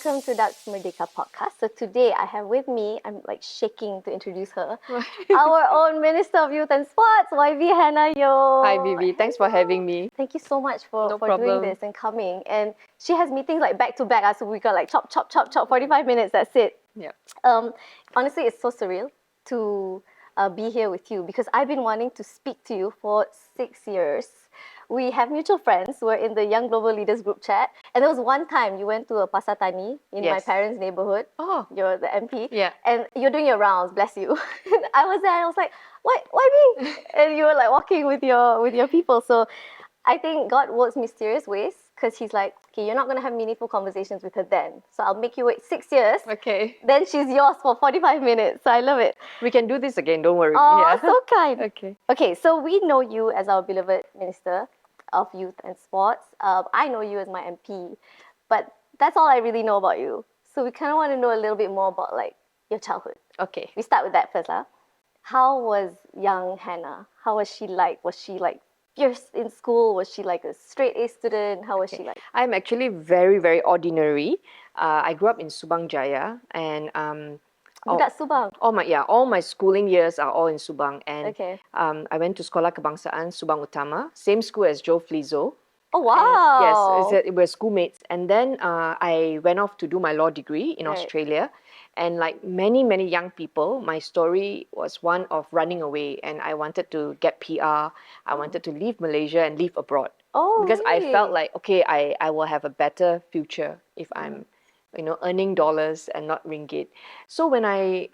welcome to dUCk's Merdeka podcast. So today I have with me, I'm like shaking to introduce her, our own Minister of Youth and Sports, YB Hannah Yeon. Hi Vivi, thanks for having me. Thank you so much for doing problem. this and coming. And she has meetings like back to back, so we got like chop, 45 minutes, that's it. Yeah. Honestly, it's so surreal to be here with you because I've been wanting to speak to you for 6 years. We have mutual friends. We're in the Young Global Leaders group chat. And there was one time you went to a Pasar Tani in my parents' neighborhood. Oh. You're the MP. Yeah. And you're doing your rounds, bless you. I was there and I was like, why me? And you were like walking with your people. So I think God works mysterious ways because he's like, okay, you're not going to have meaningful conversations with her then. So I'll make you wait 6 years. Okay. Then she's yours for 45 minutes. So I love it. We can do this again, don't worry. Oh, yeah. so kind. Okay. Okay, so we know you as our beloved Minister of Youth and Sports. I know you as my MP, but that's all I really know about you. So we kind of want to know a little bit more about like your childhood. Okay. We start with that first, huh? How was young Hannah? How was she like? Was she like fierce in school? Was she like a straight A student? How was she like? I'm actually very, very ordinary. I grew up in Subang Jaya and Budak Subang. all my schooling years are all in Subang, and Okay. I went to Sekolah Kebangsaan Subang Utama, same school as Joe Flizzo. Oh wow! Yes, we were schoolmates, and then I went off to do my law degree in Australia, and like many young people, my story was one of running away, and I wanted to get PR. I wanted to leave Malaysia and live abroad. Oh, because really? I felt like okay, I will have a better future if I'm earning dollars and not ringgit. So when I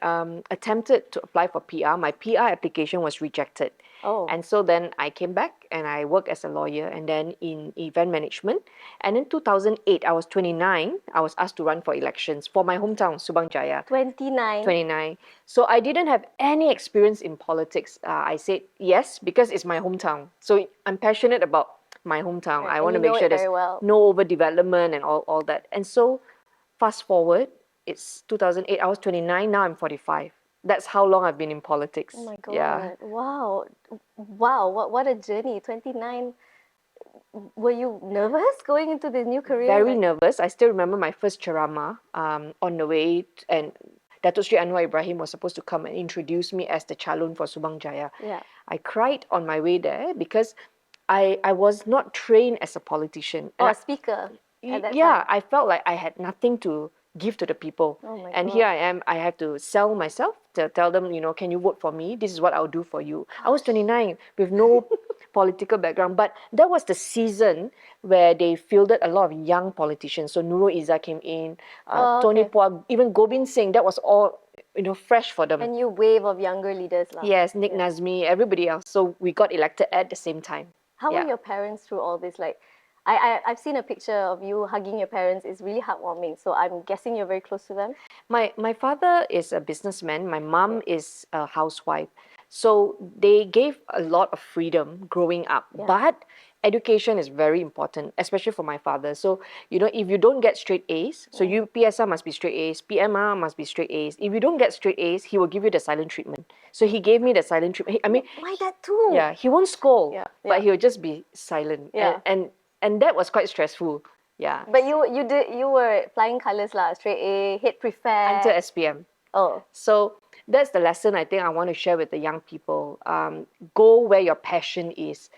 attempted to apply for PR, my PR application was rejected. Oh. And so then I came back and I worked as a lawyer and then in event management. And in 2008, I was 29. I was asked to run for elections for my hometown, Subang Jaya. 29. 29. So I didn't have any experience in politics. I said yes because it's my hometown. So I'm passionate about my hometown. Right. I want to make sure there's no overdevelopment and all that. And so fast forward, it's 2008. I was 29. Now I'm 45. That's how long I've been in politics. Oh my God. Yeah. Wow. What a journey. 29. Were you nervous going into this new career? Very nervous. I still remember my first ceramah on the way, and Datuk Sri Anwar Ibrahim was supposed to come and introduce me as the calon for Subang Jaya. Yeah. I cried on my way there because I was not trained as a politician. Or a speaker at that Yeah, time. I felt like I had nothing to give to the people. Oh my and God. Here I am, I have to sell myself to tell them, can you vote for me? This is what I'll do for you. I was 29 with no political background, but that was the season where they fielded a lot of young politicians. So Nurul Izzah came in, Tony Phua, even Gobind Singh, that was all fresh for them. A new wave of younger leaders. Yes, Nick Nazmi, everybody else. So we got elected at the same time. How were your parents through all this? Like, I've seen a picture of you hugging your parents. It's really heartwarming. So I'm guessing you're very close to them. My father is a businessman. My mom is a housewife. So they gave a lot of freedom growing up. Yeah. But education is very important, especially for my father. So, if you don't get straight A's, so you PSR must be straight A's, PMR must be straight A's. If you don't get straight A's, he will give you the silent treatment. So he gave me the silent treatment. My dad too. Yeah, he won't scold, but Yeah. he will just be silent. Yeah. And that was quite stressful. Yeah. But you were flying colours lah, straight A, head prefect. Until SPM. Oh. So that's the lesson I think I want to share with the young people. Go where your passion is.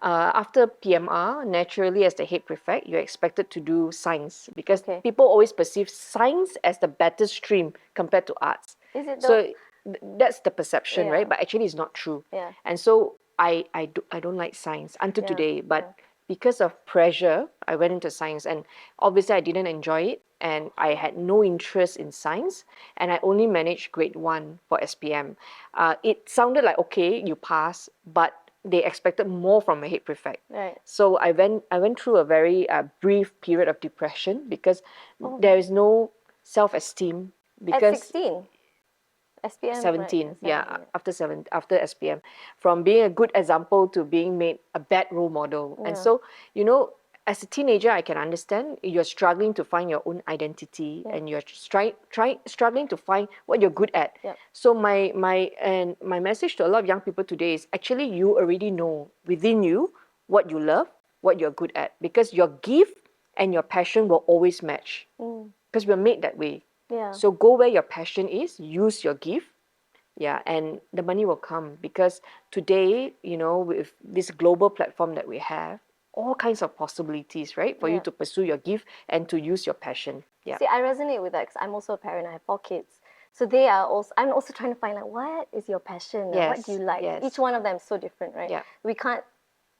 After PMR, naturally as the head prefect, you're expected to do science because people always perceive science as the better stream compared to arts. Is it So that's the perception, right? But actually it's not true. Yeah. And so I don't like science until today, but because of pressure, I went into science, and obviously I didn't enjoy it, and I had no interest in science, and I only managed grade 1 for SPM. It sounded like, okay, you pass, but they expected more from a head prefect. Right. So I went through a very brief period of depression because there is no self-esteem. Because at 16? SPM? 17, right? after SPM. From being a good example to being made a bad role model. Yeah. And so, as a teenager, I can understand you're struggling to find your own identity and you're struggling to find what you're good at. Yeah. So my message to a lot of young people today is actually you already know within you what you love, what you're good at, because your gift and your passion will always match. because we're made that way. Yeah. So go where your passion is, use your gift, yeah, and the money will come. Because today, you know, with this global platform that we have, all kinds of possibilities, right, for you Yeah. to pursue your gift and to use your passion. Yeah. See, I resonate with that because I'm also a parent. I have 4 kids. So they are also, I'm also trying to find like, what is your passion? What do you Yes, like? yes. Each one of them is so different, right? Yeah. We can't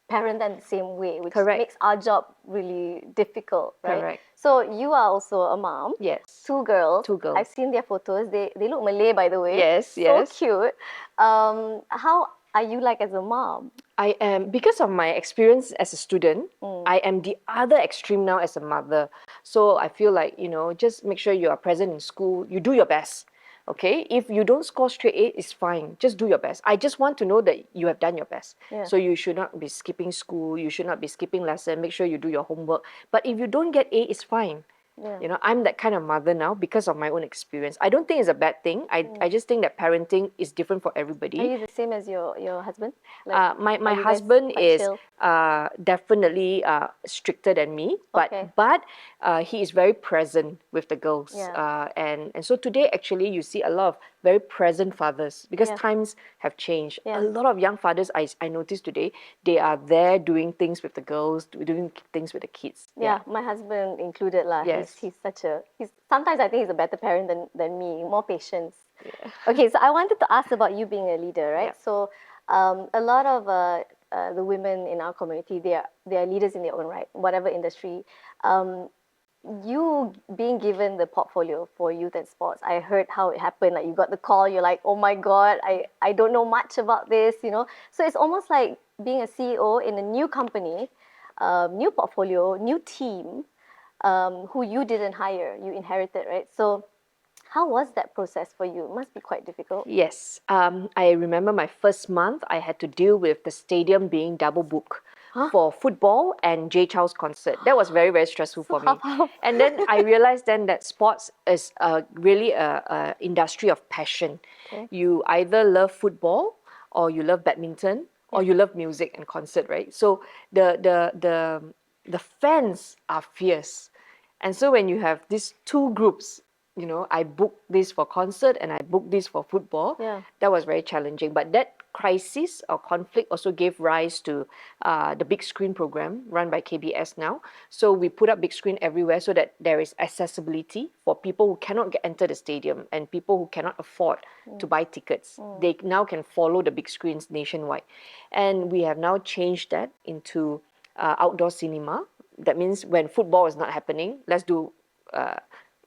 parent them the same way, which Correct. makes our job really difficult, right? Correct. So you are also a mom. Yes. 2 girls. 2 girls. I've seen their photos. They look Malay, by the way. Yes, So yes. cute. How are you like as a mom? I am, because of my experience as a student, I am the other extreme now as a mother. So I feel like, you know, just make sure you are present in school, you do your best. Okay, if you don't score straight A, it's fine. Just do your best. I just want to know that you have done your best. Yeah. So you should not be skipping school. You should not be skipping lesson. Make sure you do your homework. But if you don't get A, it's fine. Yeah. You know, I'm that kind of mother now because of my own experience. I don't think it's a bad thing. I just think that parenting is different for everybody. Are you the same as your husband? My are you guys husband quite is chill? definitely stricter than me, Okay. but he is very present with the girls. Yeah. And so today actually you see a lot of very present fathers because Yeah. times have changed. Yeah. A lot of young fathers I noticed today, they are there doing things with the girls, doing things with the kids. Yeah, my husband included lah. Yes. He's such a sometimes I think he's a better parent than me, more patience. Yeah. Okay, so I wanted to ask about you being a leader, right? Yeah. So a lot of the women in our community, they are leaders in their own right, whatever industry. You being given the portfolio for youth and sports, I heard how it happened. Like you got the call, you're like, oh my God, I don't know much about this, you know. So it's almost like being a CEO in a new company, new portfolio, new team, who you didn't hire, you inherited, right? So how was that process for you? It must be quite difficult. Yes. I remember my first month, I had to deal with the stadium being double booked for football and Jay Chou's concert. That was very, very stressful for me. And then I realized then that sports is really a industry of passion. Okay. You either love football or you love badminton or you love music and concert, right? So the fans are fierce. And so when you have these two groups, you know, I booked this for concert and I booked this for football. Yeah. That was very challenging. But that crisis or conflict also gave rise to the big screen program run by KBS now. So we put up big screen everywhere so that there is accessibility for people who cannot enter the stadium and people who cannot afford to buy tickets. They now can follow the big screens nationwide. And we have now changed that into outdoor cinema. That means when football is not happening, let's do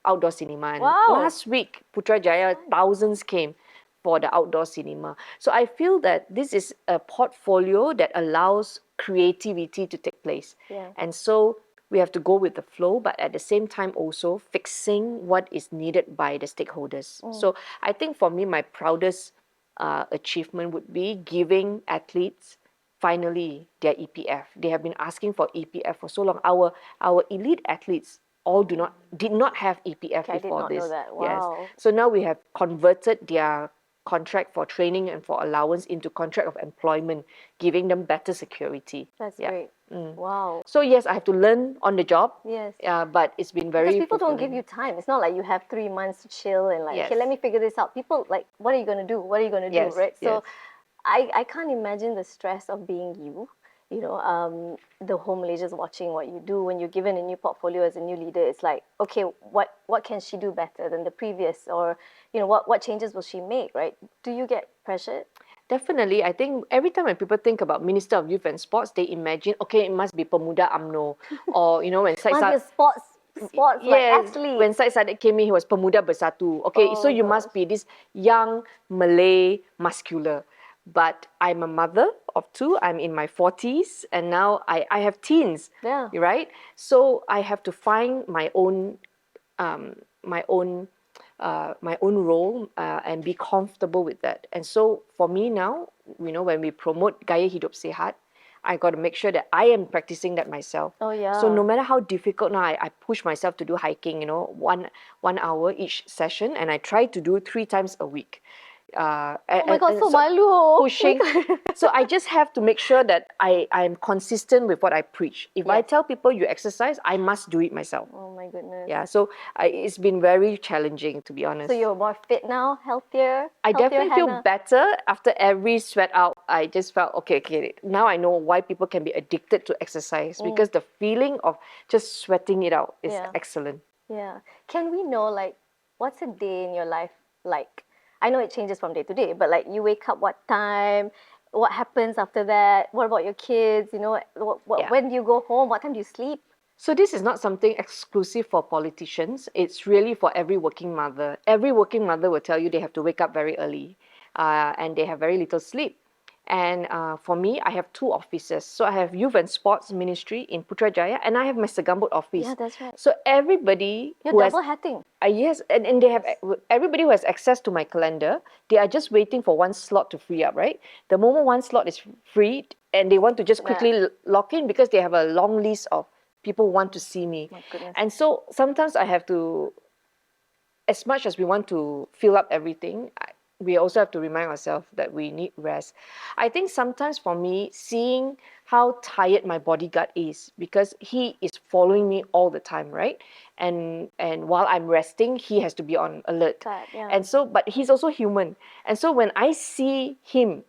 outdoor cinema. And Wow. last week, Putrajaya, thousands came for the outdoor cinema. So I feel that this is a portfolio that allows creativity to take place. Yeah. And so we have to go with the flow, but at the same time also fixing what is needed by the stakeholders. So I think for me, my proudest achievement would be giving athletes finally their EPF. They have been asking for EPF for so long. Our elite athletes all did not have EPF Okay, I did before not this. know that. Yes. Wow. So now we have converted their contract for training and for allowance into contract of employment, giving them better security. That's Yeah. great. Wow. So yes, I have to learn on the job. Yes. But it's been very Because people don't give fulfilling. you time. It's not like you have 3 months to chill and like, Yes. okay, let me figure this out. People like, what are you gonna do? What are you gonna Yes, do? Right? So yes. I can't imagine the stress of being you. You know, the whole Malaysia's watching what you do. When you're given a new portfolio as a new leader, it's like, okay, what can she do better than the previous? Or, you know, what changes will she make, right? Do you get pressured? Definitely. I think every time when people think about Minister of Youth and Sports, they imagine, okay, it must be Pemuda UMNO. Or, you know, when Must be a sports like athlete. when Syed Saddiq came in, he was Pemuda Bersatu. Okay, so Oh, you must be this young Malay muscular. But I'm a mother of 2. I'm in my 40s, and now I have teens. Yeah. Right. So I have to find my own my own role and be comfortable with that. And so for me now, you know, when we promote Gaya Hidup Sehat, I got to make sure that I am practicing that myself. Oh, yeah. So no matter how difficult now, I push myself to do hiking, you know, one hour each session, and I try to do 3 times a week. Oh my God, so malu. Pushing. So I just have to make sure that I'm consistent with what I preach. If I Yes. tell people you exercise, I must do it myself. Oh my goodness. Yeah, so it's been very challenging, to be honest. So you're more fit now, healthier? I healthier, definitely feel Hannah? better after every sweat out. I just felt, okay, now I know why people can be addicted to exercise, because the feeling of just sweating it out is Yeah. excellent. Yeah. Can we know, like, what's a day in your life like? I know it changes from day to day, but like, you wake up what time? What happens after that? What about your kids? You know, Yeah. when do you go home? What time do you sleep? So this is not something exclusive for politicians. It's really for every working mother. Every working mother will tell you they have to wake up very early, and they have very little sleep. And for me, I have two offices. So I have Youth and Sports Ministry in Putrajaya, and I have my Segambut office. Yeah, that's right. So everybody You're who has double hatting. yes, and they have everybody who has access to my calendar. They are just waiting for one slot to free up, right? The moment one slot is freed, and they want to just quickly lock in, because they have a long list of people who want to see me. My goodness. And so sometimes I have to, as much as we want to fill up everything, we also have to remind ourselves that we need rest. I think sometimes for me, seeing how tired my bodyguard is, because he is following me all the time, right? And while I'm resting, he has to be on alert. That, yeah. And so, but he's also human. And so when I see him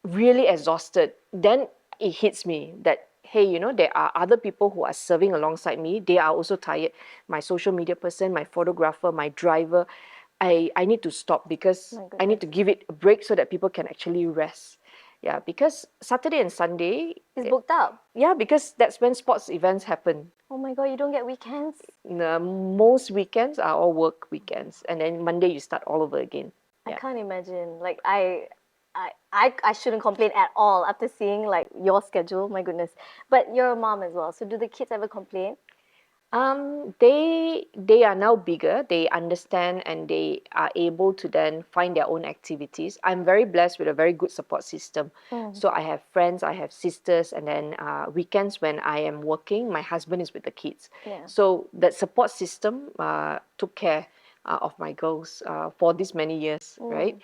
really exhausted, then it hits me that, hey, there are other people who are serving alongside me. They are also tired. My social media person, my photographer, my driver. I need to stop, because I need to give it a break so that people can actually rest. Yeah, because Saturday and Sunday It's booked up. Yeah, because that's when sports events happen. Oh my God, you don't get weekends? Most weekends are all work weekends, and then Monday you start all over again. I can't imagine. Like, I shouldn't complain at all after seeing like your schedule. My goodness. But you're a mom as well. So do the kids ever complain? They are now bigger. They understand, and they are able to then find their own activities. I'm very blessed with a very good support system. So I have friends, I have sisters, and then weekends when I am working, my husband is with the kids. Yeah. So that support system took care of my girls for these many years, right?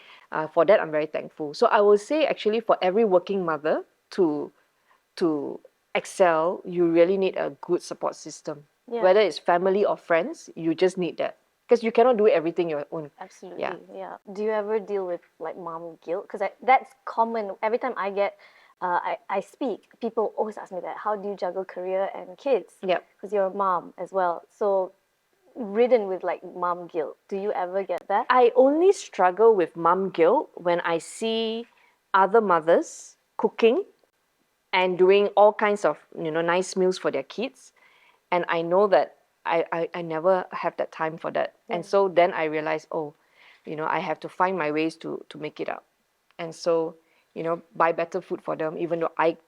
For that, I'm very thankful. So I will say, actually, for every working mother to excel, you really need a good support system. Yeah. Whether it's family or friends, you just need that, because you cannot do everything your own. Absolutely. Yeah. Yeah. Do you ever deal with like mom guilt? Because that's common. Every time I speak, people always ask me that. How do you juggle career and kids? Yep. Because you're a mom as well. So ridden with like mom guilt. Do you ever get that? I only struggle with mom guilt when I see other mothers cooking and doing all kinds of nice meals for their kids, and I know that I never have that time for that. And so then I realize, I have to find my ways to make it up. And so, buy better food for them, even though I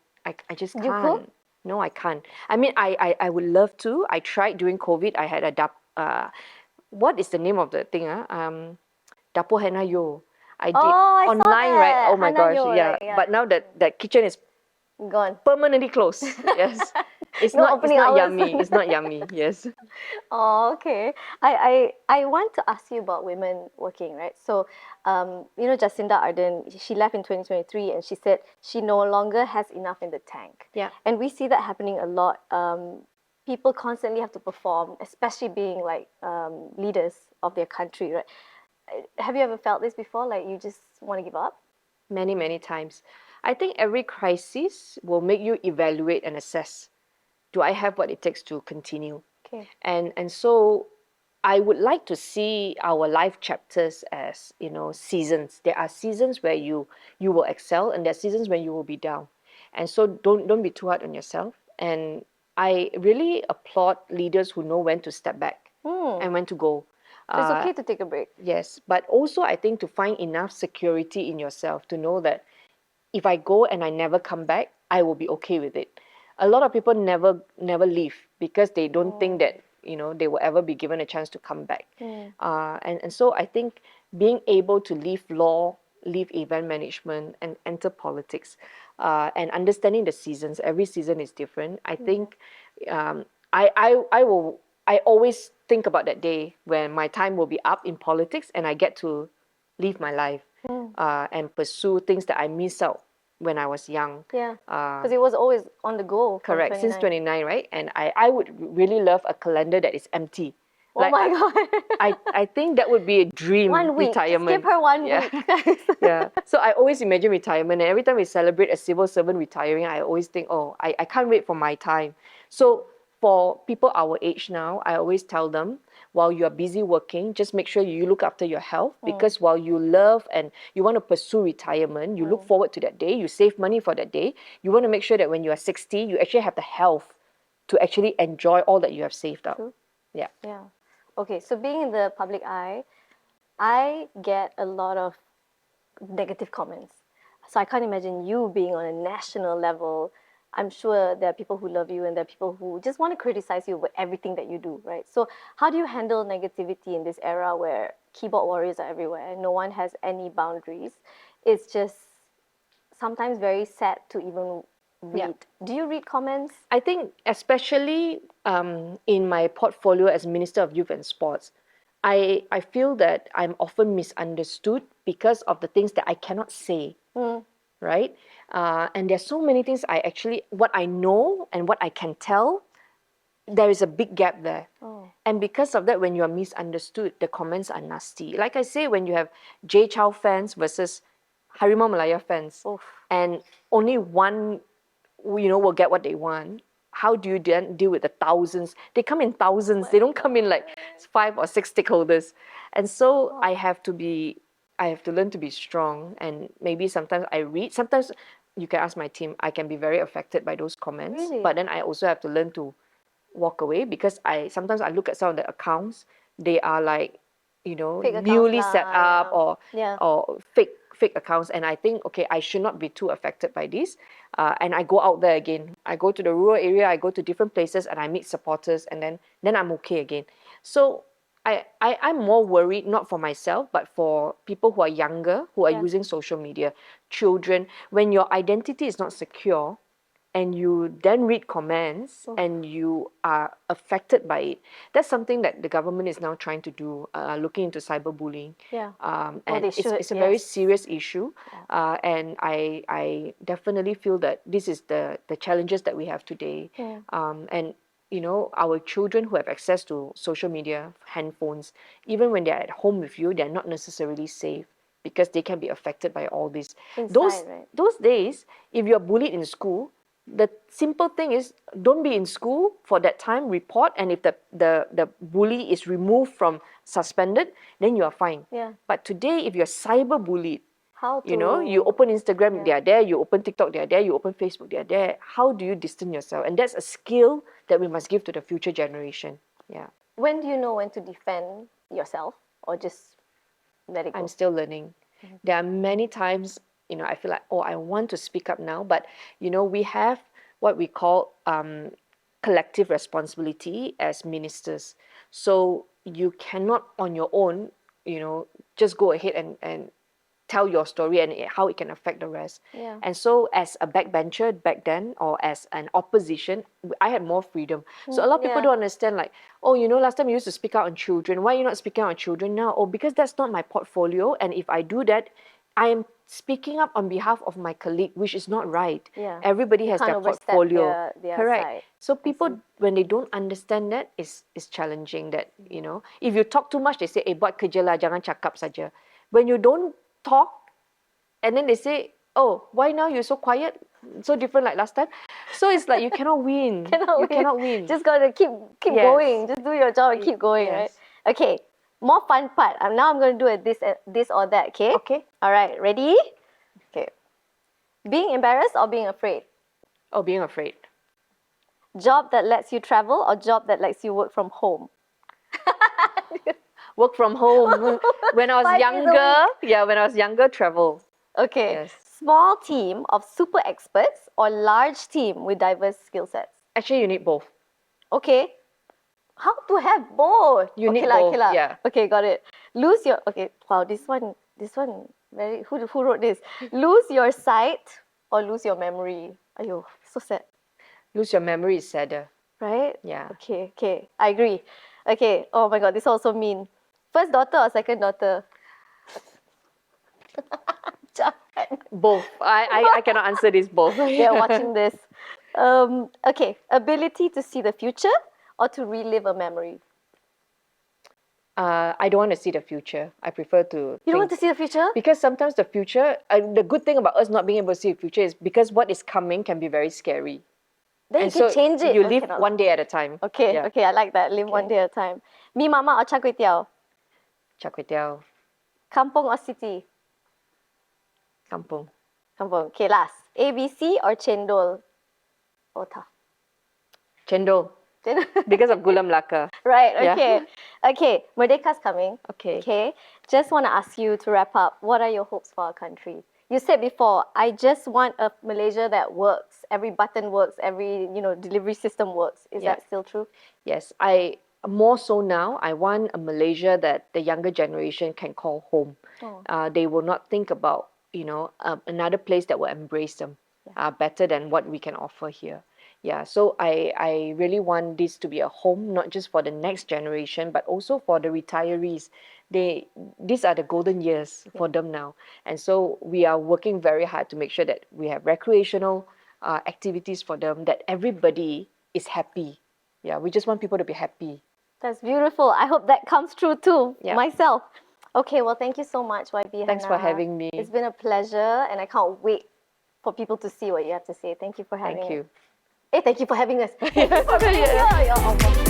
just can't. You cook? No, I can't. I mean, I would love to. I tried during COVID. I had what is the name of the thing? Dapur Hannah Yeon. I did I saw online, right? that. Oh my Hannah gosh, Yeon, yeah. right? Yeah. But now that kitchen is Gone. permanently closed. Yes. It's No not opening hours. yummy. It's not yummy. Yes. Oh, okay. I want to ask you about women working, right? So, Jacinda Ardern, she left in 2023, and she said she no longer has enough in the tank. Yeah. And we see that happening a lot. People constantly have to perform, especially being like leaders of their country, right? Have you ever felt this before? Like you just want to give up? Many, many times. I think every crisis will make you evaluate and assess, do I have what it takes to continue? Okay. And so I would like to see our life chapters as, seasons. There are seasons where you will excel, and there are seasons when you will be down. And so don't be too hard on yourself. And I really applaud leaders who know when to step back and when to go. So it's okay to take a break. Yes, but also I think to find enough security in yourself to know that if I go and I never come back, I will be okay with it. A lot of people never leave because they don't think that they will ever be given a chance to come back. And so I think being able to leave law, leave event management, and enter politics, and understanding the seasons. Every season is different. I think I always think about that day when my time will be up in politics and I get to live my life and pursue things that I miss out when I was young. Yeah, because it was always on the go from Correct, since 29. 29, right? And I would really love a calendar that is empty. Oh my I, God. I think that would be a dream 1 week. Just retirement. give her 1 Yeah. week, guys. Yeah. So I always imagine retirement, and every time we celebrate a civil servant retiring, I always think, oh, I can't wait for my time. So for people our age now, I always tell them, while you are busy working, just make sure you look after your health, because while you love and you want to pursue retirement, you look forward to that day, you save money for that day, you want to make sure that when you are 60, you actually have the health to actually enjoy all that you have saved up. True. Yeah. Yeah. Okay, so being in the public eye, I get a lot of negative comments. So I can't imagine you being on a national level. I'm sure there are people who love you and there are people who just want to criticize you with everything that you do, right? So how do you handle negativity in this era where keyboard warriors are everywhere and no one has any boundaries? It's just sometimes very sad to even read. Do you read comments? I think especially in my portfolio as Minister of Youth and Sports, I feel that I'm often misunderstood because of the things that I cannot say, right? And there's so many things what I know and what I can tell, there is a big gap there. And because of that, when you are misunderstood, the comments are nasty. Like I say, when you have Jay Chow fans versus Harimau Malaya fans, and only one will get what they want, how do you then deal with the thousands? They come in thousands. They don't come in like 5 or 6 stakeholders. And so I have to learn to be strong. And maybe sometimes sometimes you can ask my team, I can be very affected by those comments. Really? But then I also have to learn to walk away, because sometimes I look at some of the accounts, they are like, Fake accounts newly lah, set up, yeah. or fake accounts, and I think, okay, I should not be too affected by this. And I go out there again. I go to the rural area, I go to different places, and I meet supporters, and then I'm okay again. So I'm more worried, not for myself, but for people who are younger, who are using social media, children. When your identity is not secure, and you then read comments and you are affected by it, that's something that the government is now trying to do, looking into cyberbullying. Yeah. And they should, it's a very yes. serious issue. And I definitely feel that this is the challenges that we have today. And our children who have access to social media, handphones, even when they're at home with you, they're not necessarily safe, because they can be affected by all this. Inside, right? Those days, if you're bullied in school, the simple thing is, don't be in school for that time, report, and if the bully is removed from suspended, then you are fine. Yeah. But today, if you're cyber bullied, How to... you open Instagram, they are there, you open TikTok, they are there, you open Facebook, they are there. How do you distance yourself? And that's a skill that we must give to the future generation. Yeah. When do you know when to defend yourself or just let it go? I'm still learning. There are many times, I feel like, oh, I want to speak up now, but, we have what we call collective responsibility as ministers. So you cannot on your own, just go ahead and tell your story and how it can affect the rest. Yeah. And so as a backbencher back then, or as an opposition, I had more freedom. So a lot of people don't understand, like, oh, last time you used to speak out on children. Why are you not speaking out on children now? Oh, because that's not my portfolio. And if I do that, I am speaking up on behalf of my colleague, which is not right. Yeah. Everybody has their portfolio. Their Correct. side. So people, when they don't understand that, is challenging that, if you talk too much, they say, buat kerja lah, jangan cakap saja. When you don't talk, and then they say, oh, why now you're so quiet? So different like last time. So it's like you cannot win. You cannot win. Just gotta keep going. Just do your job and keep going, right? Okay. More fun part. Now I'm gonna do this or that, okay? Okay. All right, ready? Okay. Being embarrassed or being afraid? Oh, being afraid. Job that lets you travel or job that lets you work from home? Work from home. When I was 5 days a younger, when I was younger, travel. Okay. Yes. Small team of super experts or large team with diverse skill sets? Actually, you need both. Okay. How to have both? You need lah, both, lah. yeah. Okay, got it. Wow, this one very, who wrote this? Lose your sight or lose your memory? Ayo, so sad. Lose your memory is sadder. Right? Yeah. Okay, I agree. Okay, oh my God, this is also mean. First daughter or second daughter? Both. I cannot answer this both. They're watching this. Okay, ability to see the future or to relive a memory? I don't want to see the future. I prefer to You don't want think. to see the future? Because sometimes the future, the good thing about us not being able to see the future is because what is coming can be very scary. Then And you can so change it. you Oh, live cannot. one day at a time. Okay, Yeah. okay, I like that. Live one Okay. day at a time. Mi mama or char kway teow? Char kway teow, Kampung or city? kampung. Kampung. Okay, last. ABC or cendol? Oh, tough. Chendol. Because of Gula Melaka. Right, Yeah. okay. Okay, Merdeka's coming. Okay. Okay, just want to ask you to wrap up. What are your hopes for our country? You said before, I just want a Malaysia that works. Every button works, every, delivery system works. Is Yeah. that still true? Yes, I more so now. I want a Malaysia that the younger generation can call home. Oh. They will not think about another place that will embrace them better than what we can offer here. Yeah, so I really want this to be a home, not just for the next generation, but also for the retirees. These are the golden years for them now, and so we are working very hard to make sure that we have recreational activities for them, that everybody is happy. Yeah, we just want people to be happy. That's beautiful. I hope that comes true too, Yeah. myself. Okay, well, thank you so much, YB Thanks for Hannah. having me. It's been a pleasure, and I can't wait for people to see what you have to say. Thank you for having Thank it. you. Thank you for having us. Thank you for being here. Ya Allah.